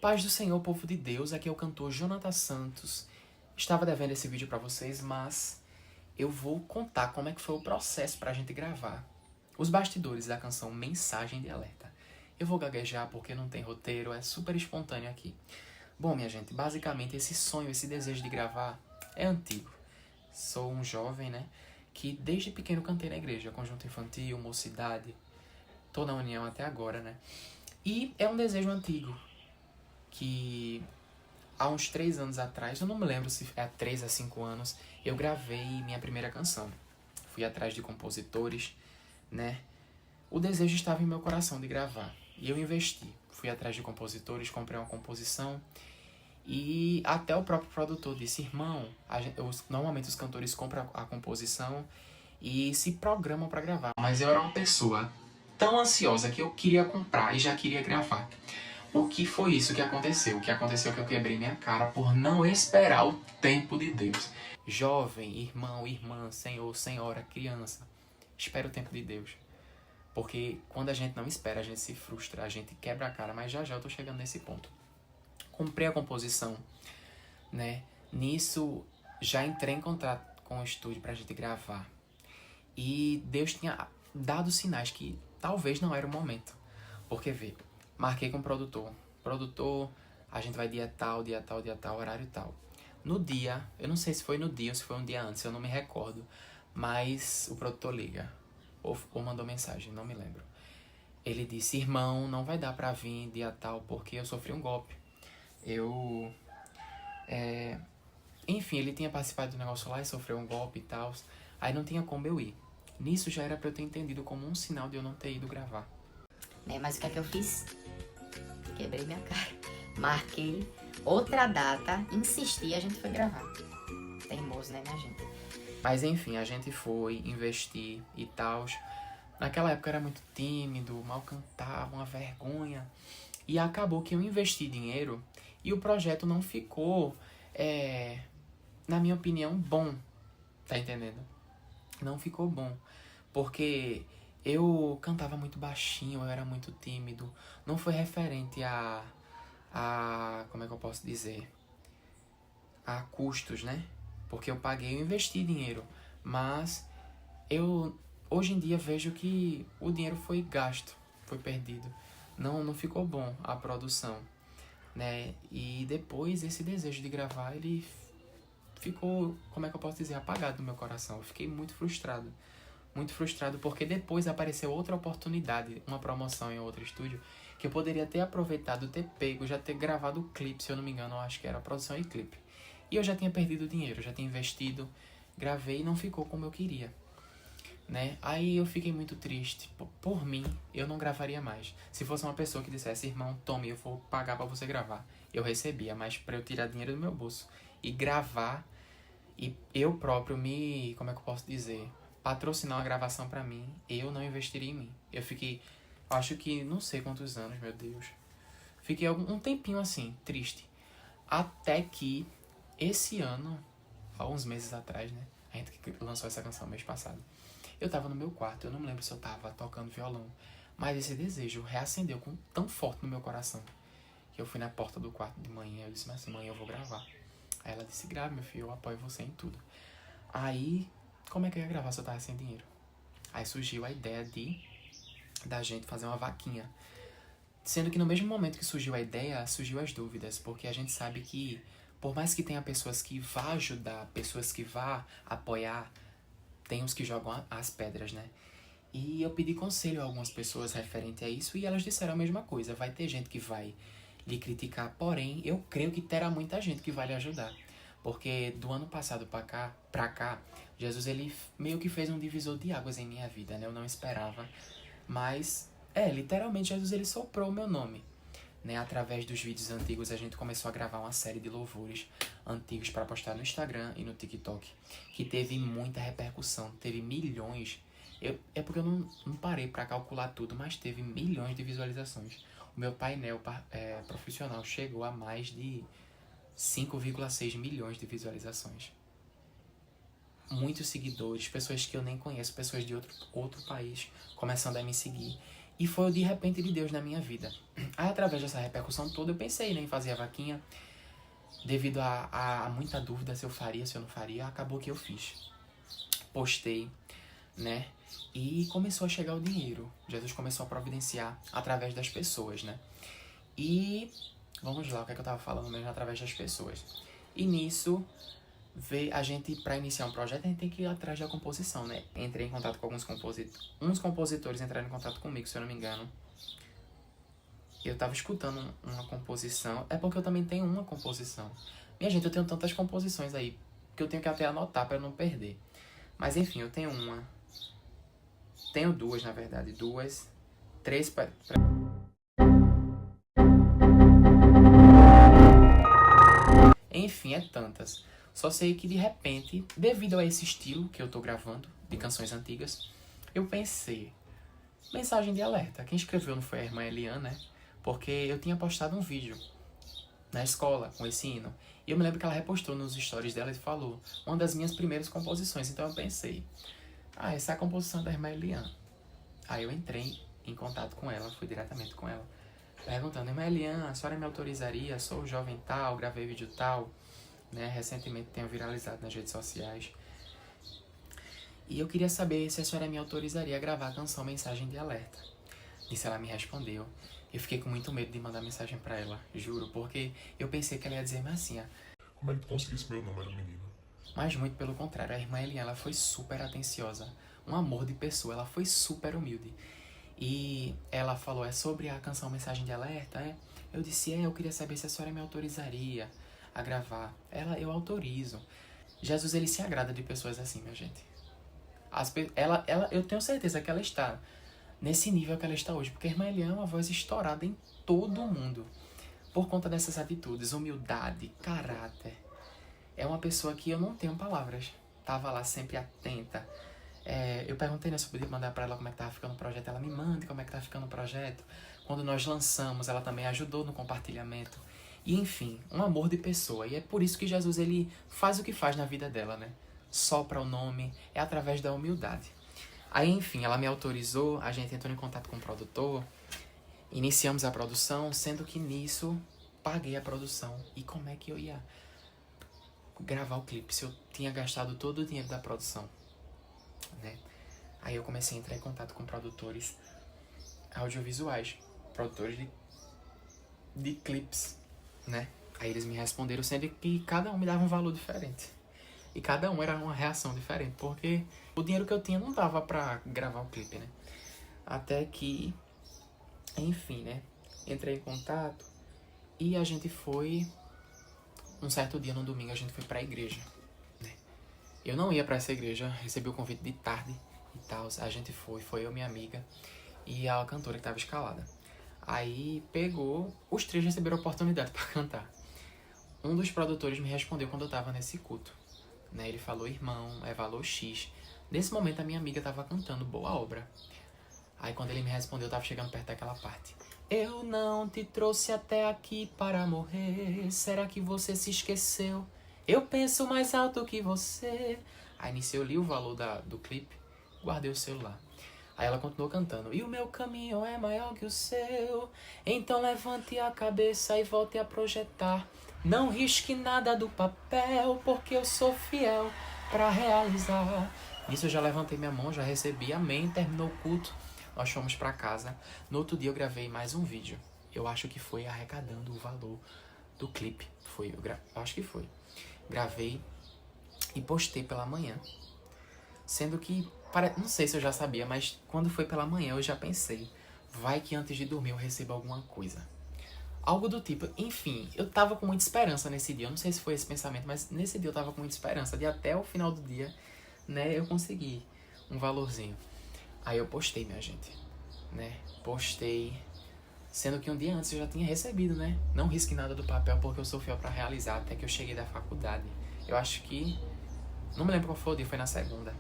Paz do Senhor, povo de Deus, aqui é o cantor Jonathan Santos. Estava devendo esse vídeo pra vocês, mas eu vou contar como é que foi o processo pra gente gravar os bastidores da canção Mensagem de Alerta. Eu vou gaguejar porque não tem roteiro, é super espontâneo aqui. Bom, minha gente, basicamente esse sonho, esse desejo de gravar é antigo. Sou um jovem, né, que desde pequeno cantei na igreja, conjunto infantil, mocidade, tô na união até agora, né. E é um desejo antigo, que há uns 3 anos atrás, eu não me lembro se é 3 a 5 anos, eu gravei minha primeira canção. Fui atrás de compositores, né? O desejo estava em meu coração de gravar. E eu investi. Fui atrás de compositores, comprei uma composição. E até o próprio produtor disse, irmão, normalmente os cantores compram a composição e se programam para gravar. Mas eu era uma pessoa tão ansiosa que eu queria comprar e já queria gravar. O que foi isso que aconteceu? O que aconteceu é que eu quebrei minha cara por não esperar o tempo de Deus. Jovem, irmão, irmã, senhor, senhora, criança, espera o tempo de Deus. Porque quando a gente não espera, a gente se frustra, a gente quebra a cara, mas já já eu tô chegando nesse ponto. Comprei a composição, né? Nisso, já entrei em contato com o estúdio pra gente gravar. E Deus tinha dado sinais que talvez não era o momento. Porque, vê, marquei com o produtor. Produtor, a gente vai dia tal, dia tal, dia tal, horário tal. No dia, eu não sei se foi no dia ou se foi um dia antes, eu não me recordo. Mas o produtor liga. Ou mandou mensagem, não me lembro. Ele disse, irmão, não vai dar pra vir dia tal porque eu sofri um golpe. Enfim, ele tinha participado do negócio lá e sofreu um golpe e tal. Aí não tinha como eu ir. Nisso já era pra eu ter entendido como um sinal de eu não ter ido gravar. Mas o que é que eu fiz? Quebrei minha cara. Marquei outra data, insisti e a gente foi gravar. Teimoso, né, minha gente? Mas enfim, a gente foi investir e tal. Naquela época eu era muito tímido, mal cantava, uma vergonha. E acabou que eu investi dinheiro e o projeto não ficou, na minha opinião, bom. Tá entendendo? Não ficou bom. Porque eu cantava muito baixinho, eu era muito tímido. Não foi referente como é que eu posso dizer? A custos, né? Porque eu paguei, eu investi dinheiro. Mas eu hoje em dia vejo que o dinheiro foi gasto, foi perdido. Não ficou bom a produção, né? E depois esse desejo de gravar, ele ficou, como é que eu posso dizer, apagado no meu coração. Eu fiquei muito frustrado. Muito frustrado porque depois apareceu outra oportunidade, uma promoção em outro estúdio, que eu poderia ter aproveitado, ter pego, já ter gravado o clipe, se eu não me engano, eu acho que era produção e clipe. E eu já tinha perdido dinheiro, já tinha investido, gravei e não ficou como eu queria, né? Aí eu fiquei muito triste. Por mim, eu não gravaria mais. Se fosse uma pessoa que dissesse, irmão, tome, eu vou pagar pra você gravar, eu recebia, mas pra eu tirar dinheiro do meu bolso e gravar, e eu próprio como é que eu posso dizer, patrocinar uma gravação pra mim, eu não investiria em mim. Eu fiquei, acho que não sei quantos anos, meu Deus. Fiquei um tempinho assim, triste. Até que esse ano, há uns meses atrás, né? A gente lançou essa canção mês passado. Eu tava no meu quarto, eu não me lembro se eu tava tocando violão, mas esse desejo reacendeu tão forte no meu coração que eu fui na porta do quarto de manhã, eu disse, mas mãe, eu vou gravar. Aí ela disse, grave, meu filho, eu apoio você em tudo. Aí, como é que eu ia gravar se eu tava sem dinheiro? Aí surgiu a ideia da gente fazer uma vaquinha. Sendo que no mesmo momento que surgiu a ideia, surgiu as dúvidas, porque a gente sabe que, por mais que tenha pessoas que vá ajudar, pessoas que vá apoiar, tem os que jogam as pedras, né? E eu pedi conselho a algumas pessoas referente a isso e elas disseram a mesma coisa. Vai ter gente que vai lhe criticar, porém, eu creio que terá muita gente que vai lhe ajudar. Porque do ano passado pra cá, Jesus, ele meio que fez um divisor de águas em minha vida, né? Eu não esperava, mas, literalmente, Jesus, ele soprou o meu nome. Né, através dos vídeos antigos, a gente começou a gravar uma série de louvores antigos para postar no Instagram e no TikTok, que teve muita repercussão, teve milhões. É porque eu não parei para calcular tudo, mas teve milhões de visualizações. O meu painel profissional chegou a mais de 5,6 milhões de visualizações. Muitos seguidores, pessoas que eu nem conheço, pessoas de outro país começando a me seguir. E foi o de repente de Deus na minha vida. Aí, através dessa repercussão toda, eu pensei, né, em fazer a vaquinha. Devido a muita dúvida se eu faria, se eu não faria, acabou que eu fiz. Postei, né? E começou a chegar o dinheiro. Jesus começou a providenciar através das pessoas, né? E vamos lá, o que é que eu tava falando mesmo através das pessoas. E nisso, a gente, para iniciar um projeto, a gente tem que ir atrás da composição, né? Entrei em contato com alguns compositores. Uns compositores entraram em contato comigo, se eu não me engano. Eu tava escutando uma composição. É porque eu também tenho uma composição. Minha gente, eu tenho tantas composições aí que eu tenho que até anotar para não perder. Mas enfim, eu tenho uma. Tenho duas, na verdade. Duas. Três. Enfim, é tantas. Só sei que de repente, devido a esse estilo que eu tô gravando, de canções antigas, eu pensei. Mensagem de alerta. Quem escreveu não foi a irmã Eliane, né? Porque eu tinha postado um vídeo na escola com esse hino. E eu me lembro que ela repostou nos stories dela e falou uma das minhas primeiras composições. Então eu pensei, essa é a composição da irmã Eliane. Aí eu entrei em contato com ela, fui diretamente com ela, perguntando, irmã Eliane, a senhora me autorizaria? Sou jovem tal, gravei vídeo tal, né? Recentemente tenho viralizado nas redes sociais. E eu queria saber se a senhora me autorizaria a gravar a canção Mensagem de Alerta. E se ela me respondeu. Eu fiquei com muito medo de mandar mensagem pra ela, juro, porque eu pensei que ela ia dizer-me assim, como é que tu conseguisse meu número, menina? Mas muito pelo contrário, a irmã Eliane, ela foi super atenciosa, um amor de pessoa, ela foi super humilde. E ela falou, é sobre a canção Mensagem de Alerta, é? Eu disse, eu queria saber se a senhora me autorizaria a gravar. Eu autorizo. Jesus, ele se agrada de pessoas assim, minha gente. Eu tenho certeza que ela está nesse nível que ela está hoje, porque a irmã Eliane é uma voz estourada em todo o mundo, por conta dessas atitudes, humildade, caráter. É uma pessoa que eu não tenho palavras, tava lá sempre atenta. Eu perguntei, né, se eu podia mandar pra ela como é que tava ficando o projeto, ela me manda como é que tá ficando o projeto. Quando nós lançamos, ela também ajudou no compartilhamento. E enfim, um amor de pessoa, e é por isso que Jesus, ele faz o que faz na vida dela, né? Sopra o nome, é através da humildade. Aí, enfim, ela me autorizou, a gente entrou em contato com o produtor, iniciamos a produção, sendo que nisso paguei a produção. E como é que eu ia gravar o clipe se eu tinha gastado todo o dinheiro da produção, né? Aí eu comecei a entrar em contato com produtores audiovisuais, produtores de clipes, né? Aí eles me responderam, sendo que cada um me dava um valor diferente. E cada um era uma reação diferente, porque o dinheiro que eu tinha não dava pra gravar o clipe, né? Até que, enfim, né? Entrei em contato e a gente foi... Um certo dia, no domingo, a gente foi pra igreja, né? Eu não ia pra essa igreja, recebi o convite de tarde e tal. A gente foi eu, minha amiga e a cantora que tava escalada. Aí pegou, os três receberam a oportunidade pra cantar. Um dos produtores me respondeu quando eu tava nesse culto, né? Ele falou, irmão, é valor X. Nesse momento a minha amiga tava cantando Boa Obra. Aí quando ele me respondeu, eu tava chegando perto daquela parte. Eu não te trouxe até aqui para morrer. Será que você se esqueceu? Eu penso mais alto que você. Aí nisso eu li o valor do clipe, guardei o celular. Aí ela continuou cantando. E o meu caminho é maior que o seu. Então levante a cabeça e volte a projetar. Não risque nada do papel, porque eu sou fiel para realizar. Nisso eu já levantei minha mão, já recebi, amém, terminou o culto. Nós fomos pra casa. No outro dia eu gravei mais um vídeo. Eu acho que foi arrecadando o valor do clipe. Eu acho que foi. Gravei e postei pela manhã. Sendo que, não sei se eu já sabia, mas quando foi pela manhã eu já pensei, vai que antes de dormir eu recebo alguma coisa. Algo do tipo. Enfim, eu tava com muita esperança nesse dia. Eu não sei se foi esse pensamento, mas nesse dia eu tava com muita esperança de até o final do dia, né, eu conseguir um valorzinho. Aí eu postei, minha gente, né? Postei, sendo que um dia antes eu já tinha recebido, né? Não risque nada do papel, porque eu sou fiel pra realizar, até que eu cheguei da faculdade. Eu acho que... Não me lembro qual foi o dia, foi na segunda.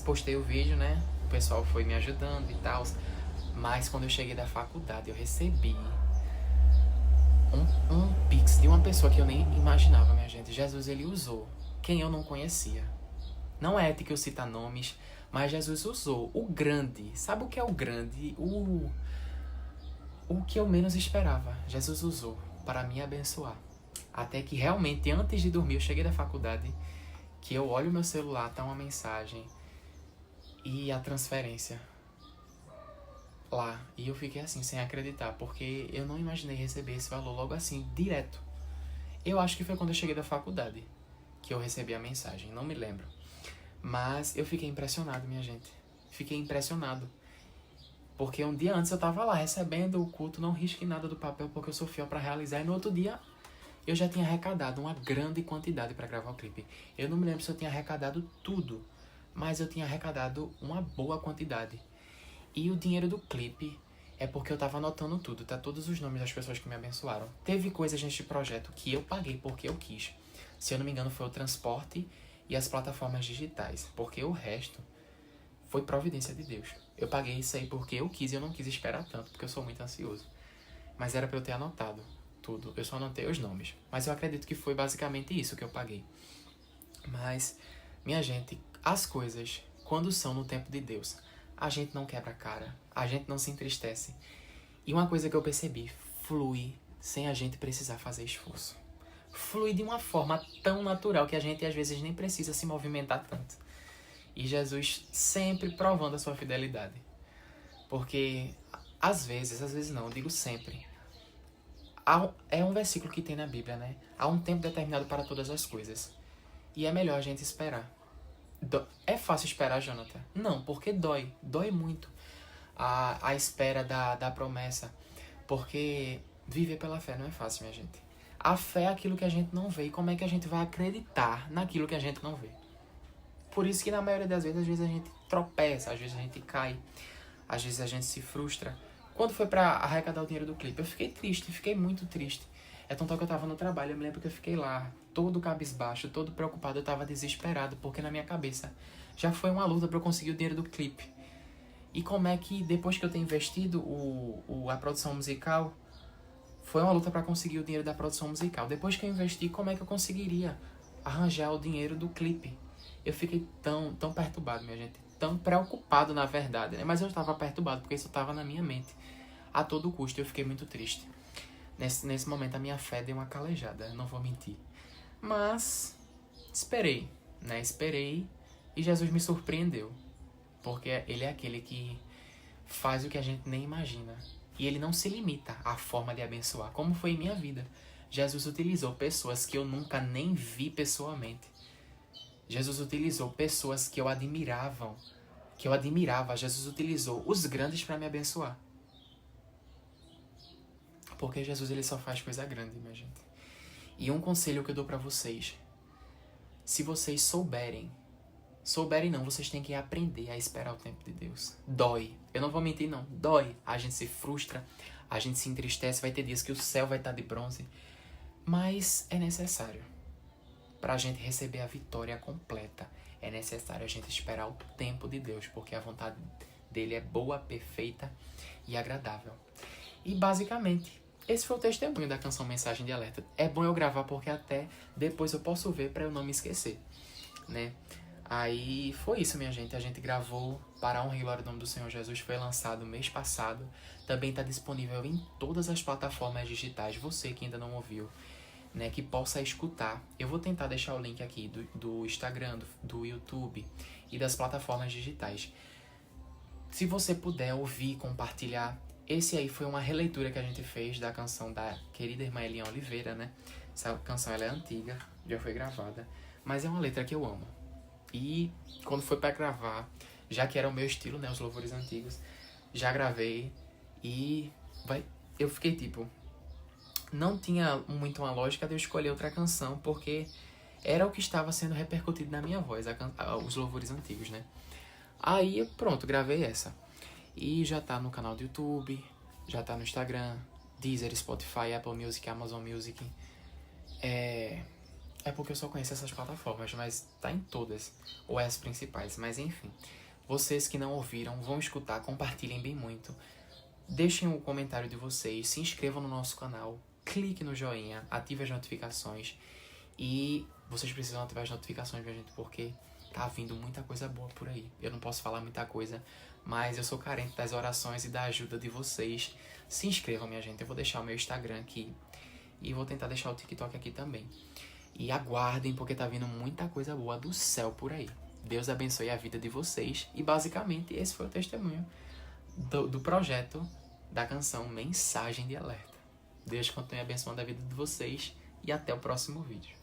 Postei o vídeo, né? O pessoal foi me ajudando e tal. Mas quando eu cheguei da faculdade, eu recebi um pix de uma pessoa que eu nem imaginava, minha gente. Jesus, ele usou quem eu não conhecia. Não é ético eu citar nomes, Mas Jesus usou o grande. Sabe o que é o grande? O que eu menos esperava. Jesus usou para me abençoar. Até que realmente, antes de dormir, eu cheguei da faculdade, que eu olho meu celular, tá uma mensagem e a transferência lá. E eu fiquei assim, sem acreditar, porque eu não imaginei receber esse valor logo assim, direto. Eu acho que foi quando eu cheguei da faculdade que eu recebi a mensagem, não me lembro. Mas eu fiquei impressionado, minha gente. Fiquei impressionado. Porque um dia antes eu tava lá recebendo o culto, não risquei nada do papel porque eu sou fiel pra realizar. E no outro dia eu já tinha arrecadado uma grande quantidade pra gravar o clipe. Eu não me lembro se eu tinha arrecadado tudo, mas eu tinha arrecadado uma boa quantidade. E o dinheiro do clipe é porque eu tava anotando tudo, tá? Todos os nomes das pessoas que me abençoaram. Teve coisas neste projeto que eu paguei porque eu quis. Se eu não me engano, foi o transporte e as plataformas digitais. Porque o resto foi providência de Deus. Eu paguei isso aí porque eu quis e eu não quis esperar tanto, porque eu sou muito ansioso. Mas era pra eu ter anotado tudo. Eu só anotei os nomes. Mas eu acredito que foi basicamente isso que eu paguei. Mas, minha gente, as coisas, quando são no tempo de Deus, a gente não quebra a cara, a gente não se entristece. E uma coisa que eu percebi, flui sem a gente precisar fazer esforço. Flui de uma forma tão natural que a gente às vezes nem precisa se movimentar tanto. E Jesus sempre provando a sua fidelidade. Porque às vezes não, eu digo sempre. É um versículo que tem na Bíblia, né? Há um tempo determinado para todas as coisas. E é melhor a gente esperar. É fácil esperar, Jonathan? Não, porque dói. Dói muito a espera da promessa. Porque viver pela fé não é fácil, minha gente. A fé é aquilo que a gente não vê. E como é que a gente vai acreditar naquilo que a gente não vê? Por isso que na maioria das vezes a gente tropeça, às vezes a gente cai, às vezes a gente se frustra. Quando foi pra arrecadar o dinheiro do clipe, eu fiquei triste, fiquei muito triste. É tanto que eu tava no trabalho, eu me lembro que eu fiquei lá, todo cabisbaixo, todo preocupado, eu tava desesperado, porque na minha cabeça já foi uma luta pra eu conseguir o dinheiro do clipe. E como é que, depois que eu tenho investido a produção musical, foi uma luta pra conseguir o dinheiro da produção musical. Depois que eu investi, como é que eu conseguiria arranjar o dinheiro do clipe? Eu fiquei tão perturbado, minha gente. Tão preocupado, na verdade, né? Mas eu estava perturbado, porque isso estava na minha mente. A todo custo, eu fiquei muito triste. Nesse momento, a minha fé deu uma calejada, não vou mentir. Mas, esperei, né? Esperei e Jesus me surpreendeu. Porque ele é aquele que faz o que a gente nem imagina. E ele não se limita à forma de abençoar, como foi em minha vida. Jesus utilizou pessoas que eu nunca nem vi pessoalmente. Jesus utilizou pessoas que eu admirava. Jesus utilizou os grandes para me abençoar. Porque Jesus, ele só faz coisa grande, minha gente. E um conselho que eu dou para vocês. Se vocês souberem não, vocês têm que aprender a esperar o tempo de Deus. Dói. Eu não vou mentir, não. Dói. A gente se frustra, a gente se entristece, vai ter dias que o céu vai estar de bronze. Mas é necessário. Para a gente receber a vitória completa, é necessário a gente esperar o tempo de Deus, porque a vontade dele é boa, perfeita e agradável. E basicamente, esse foi o testemunho da canção Mensagem de Alerta. É bom eu gravar porque até depois eu posso ver para eu não me esquecer, né? Aí foi isso, minha gente. A gente gravou para a honra e glória do nome do Senhor Jesus. Foi lançado mês passado. Também está disponível em todas as plataformas digitais. Você que ainda não ouviu, né, que possa escutar. Eu vou tentar deixar o link aqui do Instagram, do YouTube e das plataformas digitais. Se você puder ouvir, compartilhar. Esse aí foi uma releitura que a gente fez da canção da querida irmã Eliane Oliveira, né? Essa canção ela é antiga, já foi gravada, mas é uma letra que eu amo. E quando foi pra gravar, já que era o meu estilo, né, os louvores antigos, já gravei e eu fiquei tipo... Não tinha muito uma lógica de eu escolher outra canção, porque era o que estava sendo repercutido na minha voz, os louvores antigos, né? Aí, pronto, gravei essa. E já tá no canal do YouTube, já tá no Instagram, Deezer, Spotify, Apple Music, Amazon Music. É porque eu só conheço essas plataformas, mas tá em todas, ou as principais. Mas enfim, vocês que não ouviram, vão escutar, compartilhem bem muito. Deixem o comentário de vocês, se inscrevam no nosso canal. Clique no joinha, ative as notificações. E vocês precisam ativar as notificações, minha gente, porque tá vindo muita coisa boa por aí. Eu não posso falar muita coisa, mas eu sou carente das orações e da ajuda de vocês. Se inscrevam, minha gente. Eu vou deixar o meu Instagram aqui e vou tentar deixar o TikTok aqui também. E aguardem, porque tá vindo muita coisa boa do céu por aí. Deus abençoe a vida de vocês. E basicamente esse foi o testemunho do projeto da canção Mensagem de Alerta. Deus continue abençoando a vida de vocês e até o próximo vídeo.